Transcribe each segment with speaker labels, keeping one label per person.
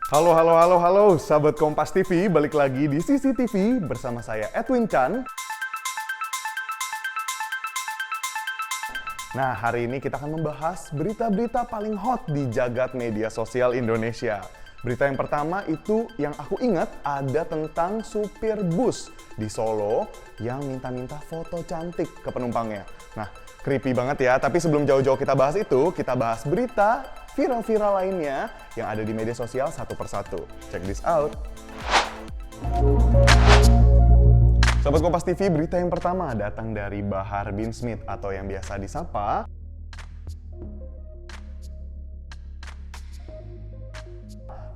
Speaker 1: Halo, sahabat Kompas TV, balik lagi di CCTV bersama saya Edwin Chan. Nah, hari ini kita akan membahas berita-berita paling hot di jagat media sosial Indonesia. Berita yang pertama itu yang aku ingat ada tentang supir bus di Solo yang minta-minta foto cantik ke penumpangnya. Nah, creepy banget ya, tapi sebelum jauh-jauh kita bahas itu, kita bahas berita viral-viral lainnya yang ada di media sosial satu persatu. Check this out. Sobat Kompas TV, berita yang pertama datang dari Bahar bin Smith atau yang biasa disapa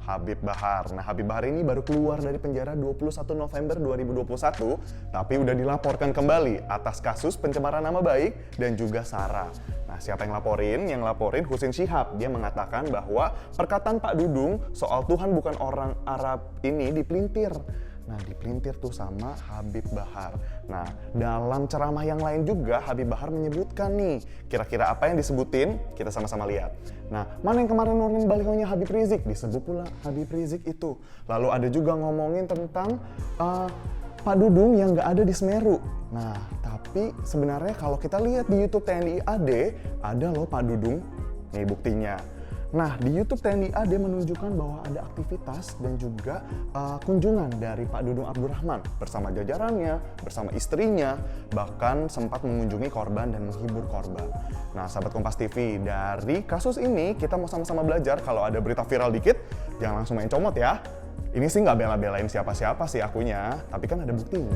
Speaker 1: Habib Bahar. Nah, Habib Bahar ini baru keluar dari penjara 21 November 2021, tapi udah dilaporkan kembali atas kasus pencemaran nama baik dan juga SARA. Nah, siapa yang laporin? Yang laporin Husin Shihab. Dia mengatakan bahwa perkataan Pak Dudung soal Tuhan bukan orang Arab ini dipelintir. Nah, dipelintir tuh sama Habib Bahar. Nah, dalam ceramah yang lain juga Habib Bahar menyebutkan nih, kira-kira apa yang disebutin? Kita sama-sama lihat. Nah, mana yang kemarin ngomongin balihonya Habib Rizik? Disebut pula Habib Rizik itu. Lalu ada juga ngomongin tentang Pak Dudung yang nggak ada di Semeru. Nah, tapi sebenarnya kalau kita lihat di YouTube TNI AD, ada loh Pak Dudung. Nih buktinya. Nah, di YouTube TNI AD menunjukkan bahwa ada aktivitas dan juga kunjungan dari Pak Dudung Abdurrahman bersama jajarannya, bersama istrinya, bahkan sempat mengunjungi korban dan menghibur korban. Nah, sahabat Kompas TV, dari kasus ini kita mau sama-sama belajar kalau ada berita viral dikit, jangan langsung main comot ya. Ini sih nggak bela-belain siapa-siapa sih akunya, tapi kan ada buktinya.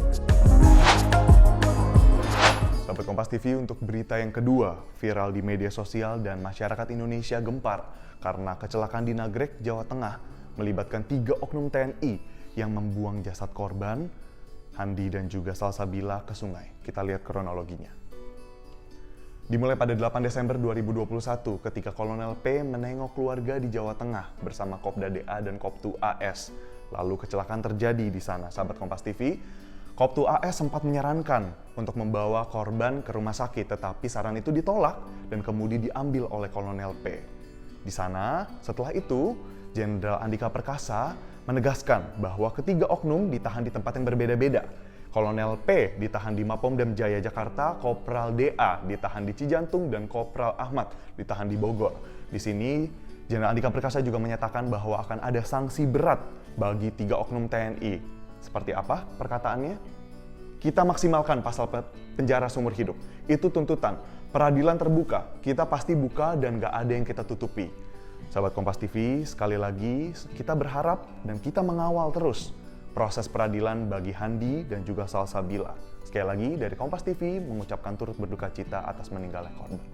Speaker 1: Sahabat Kompas TV, untuk berita yang kedua, viral di media sosial dan masyarakat Indonesia gempar karena kecelakaan di Nagrek, Jawa Tengah melibatkan 3 oknum TNI yang membuang jasad korban, Handi dan juga Salsabila ke sungai. Kita lihat kronologinya. Dimulai pada 8 Desember 2021 ketika Kolonel P menengok keluarga di Jawa Tengah bersama Kopda DA dan Koptu AS. Lalu kecelakaan terjadi di sana, sahabat Kompas TV. Koptu AS sempat menyarankan untuk membawa korban ke rumah sakit, tetapi saran itu ditolak dan kemudian diambil oleh Kolonel P. Di sana, setelah itu, Jenderal Andika Perkasa menegaskan bahwa ketiga oknum ditahan di tempat yang berbeda-beda. Kolonel P ditahan di Mapolda Jaya Jakarta, Kopral DA ditahan di Cijantung, dan Kopral Ahmad ditahan di Bogor. Di sini, Jenderal Andika Perkasa juga menyatakan bahwa akan ada sanksi berat bagi 3 oknum TNI. Seperti apa perkataannya? Kita maksimalkan pasal penjara seumur hidup. Itu tuntutan. Peradilan terbuka. Kita pasti buka dan gak ada yang kita tutupi. Sahabat Kompas TV, sekali lagi kita berharap dan kita mengawal terus proses peradilan bagi Handi dan juga Salsabila. Sekali lagi dari Kompas TV mengucapkan turut berduka cita atas meninggalnya korban.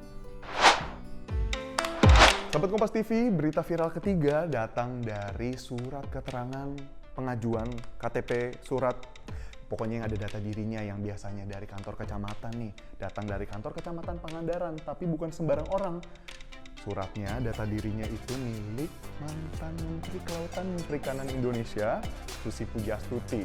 Speaker 1: Sahabat Kompas TV, berita viral ketiga datang dari surat keterangan pengajuan KTP, surat pokoknya yang ada data dirinya yang biasanya dari kantor kecamatan nih, datang dari kantor kecamatan Pangandaran, tapi bukan sembarang orang. Suratnya, data dirinya itu milik mantan Menteri Kelautan dan Perikanan Indonesia, Susi Pujastuti.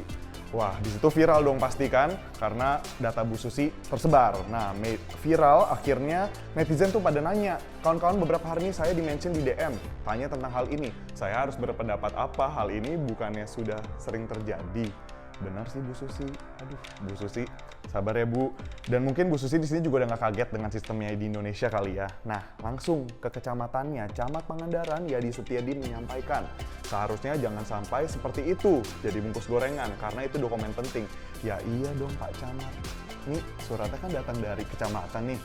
Speaker 1: Wah, di situ viral dong pasti kan, karena data Bu Susi tersebar. Nah, viral akhirnya netizen tuh pada nanya, kawan-kawan beberapa hari ini saya di-mention di DM, tanya tentang hal ini. Saya harus berpendapat apa, hal ini bukannya sudah sering terjadi. Benar sih Bu Susi, aduh Bu Susi, sabar ya Bu. Dan mungkin Bu Susi di sini juga udah nggak kaget dengan sistemnya di Indonesia kali ya. Nah, langsung ke kecamatannya, Camat Pangandaran Yadi Setiadi menyampaikan, seharusnya jangan sampai seperti itu jadi bungkus gorengan, karena itu dokumen penting. Ya iya dong Pak Camat, nih suratnya kan datang dari kecamatan nih.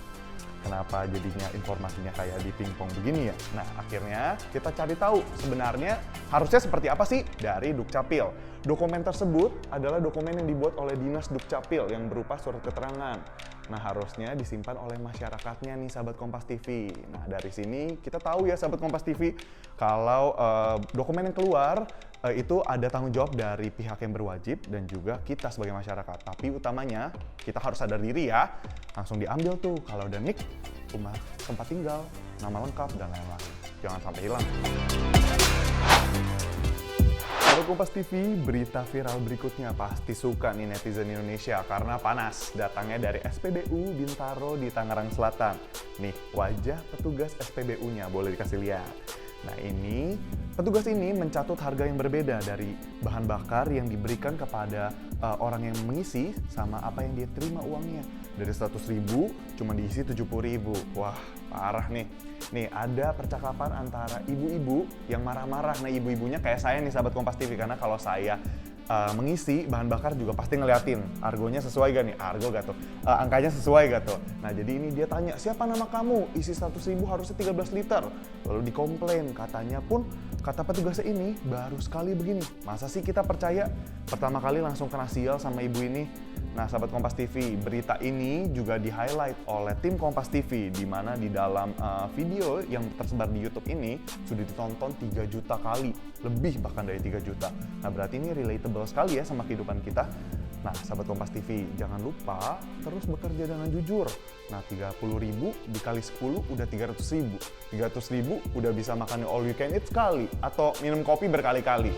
Speaker 1: Kenapa jadinya informasinya kayak di pingpong begini ya? Nah, akhirnya kita cari tahu sebenarnya harusnya seperti apa sih dari Dukcapil. Dokumen tersebut adalah dokumen yang dibuat oleh Dinas Dukcapil yang berupa surat keterangan. Nah, harusnya disimpan oleh masyarakatnya nih, sahabat Kompas TV. Nah, dari sini kita tahu ya, sahabat Kompas TV, kalau dokumen yang keluar itu ada tanggung jawab dari pihak yang berwajib dan juga kita sebagai masyarakat. Tapi utamanya kita harus sadar diri ya, langsung diambil tuh kalau udah nik, rumah tempat tinggal, nama lengkap, dan lain-lain. Jangan sampai hilang. Sahabat Kompas TV, berita viral berikutnya pasti suka nih netizen Indonesia karena panas. Datangnya dari SPBU Bintaro di Tangerang Selatan. Nih, wajah petugas SPBU-nya boleh dikasih lihat. Nah ini, petugas ini mencatut harga yang berbeda dari bahan bakar yang diberikan kepada orang yang mengisi sama apa yang dia terima uangnya. Dari 100.000 cuma diisi 70.000. Wah, parah nih. Nih ada percakapan antara ibu-ibu yang marah-marah. Nah ibu-ibunya kayak saya nih sahabat Kompas TV, karena kalau saya mengisi bahan bakar juga pasti ngeliatin argonya sesuai gak nih, argo gak tuh, angkanya sesuai gak tuh. Nah jadi ini dia tanya, siapa nama kamu? Isi 100.000 harusnya 13 liter. Lalu dikomplain, katanya pun kata petugasnya ini baru sekali begini. Masa sih kita percaya? Pertama kali langsung kena sial sama ibu ini. Nah sahabat Kompas TV, berita ini juga di-highlight oleh tim Kompas TV, di mana di dalam video yang tersebar di YouTube ini sudah ditonton 3 juta kali, lebih bahkan dari 3 juta. Nah berarti ini relatable sekali ya sama kehidupan kita. Nah sahabat Kompas TV, jangan lupa terus bekerja dengan jujur. Nah 30.000 dikali 10 udah 300.000. 300.000 udah bisa makan all you can eat sekali, atau minum kopi berkali-kali.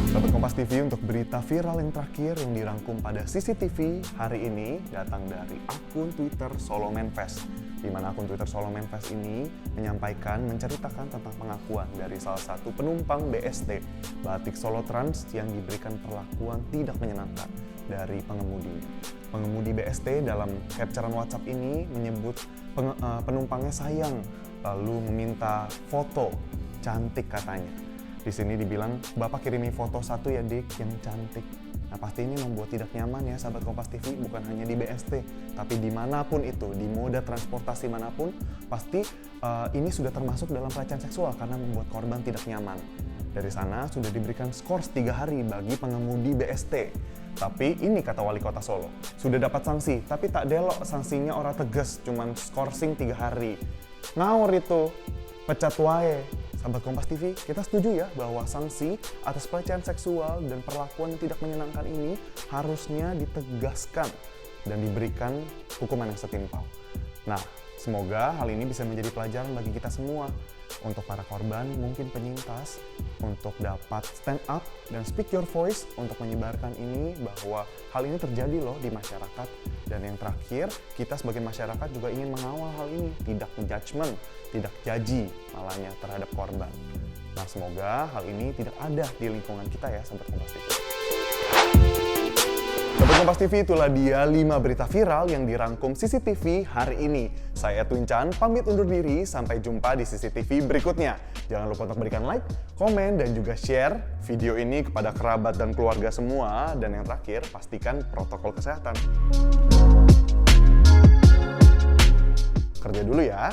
Speaker 1: Sahabat Kompas TV, untuk berita viral yang terakhir yang dirangkum pada CCTV hari ini datang dari akun Twitter Solo Manfest. Di mana akun Twitter Solo Manfest ini menceritakan tentang pengakuan dari salah satu penumpang BST, Batik Solo Trans, yang diberikan perlakuan tidak menyenangkan dari pengemudi. Pengemudi BST dalam capturean WhatsApp ini menyebut penumpangnya sayang, lalu meminta foto cantik katanya. Di sini dibilang, Bapak kirimi foto satu ya dik yang cantik. Nah pasti ini membuat tidak nyaman ya sahabat Kompas TV, bukan hanya di BST, tapi dimanapun itu, di moda transportasi manapun, pasti ini sudah termasuk dalam pelecehan seksual karena membuat korban tidak nyaman. Dari sana sudah diberikan skors 3 hari bagi pengemudi BST. Tapi ini kata Wali Kota Solo, sudah dapat sanksi, tapi tak delok sanksinya orang tegas, cuman skorsing 3 hari. Ngawur itu, pecat wae. Sahabat Kompas TV, kita setuju ya bahwa sanksi atas pelecehan seksual dan perlakuan yang tidak menyenangkan ini harusnya ditegaskan dan diberikan hukuman yang setimpal. Nah, semoga hal ini bisa menjadi pelajaran bagi kita semua. Untuk para korban, mungkin penyintas, untuk dapat stand up dan speak your voice untuk menyebarkan ini bahwa hal ini terjadi loh di masyarakat. Dan yang terakhir, kita sebagai masyarakat juga ingin mengawal hal ini, tidak menjudgment, tidak jaji malahnya terhadap korban. Nah semoga hal ini tidak ada di lingkungan kita ya Sobat Kompas TV. Sobat Kompas TV, itulah dia 5 berita viral yang dirangkum CCTV hari ini. Saya Edwin Chan, pamit undur diri, sampai jumpa di CCTV berikutnya. Jangan lupa untuk berikan like, komen, dan juga share video ini kepada kerabat dan keluarga semua. Dan yang terakhir, pastikan protokol kesehatan. Kerja dulu ya.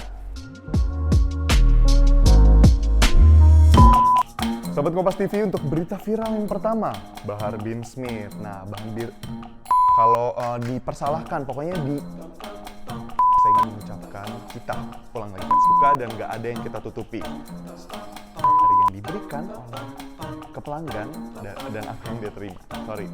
Speaker 1: Sobat Kompas TV, untuk berita viral yang pertama, Bahar bin Smith. Nah, kalau dipersalahkan, pokoknya saya ingin mengucapkan kita pulang lagi suka dan gak ada yang kita tutupi dari yang diberikan oleh ke pelanggan dan apa yang dia terima. Sorry.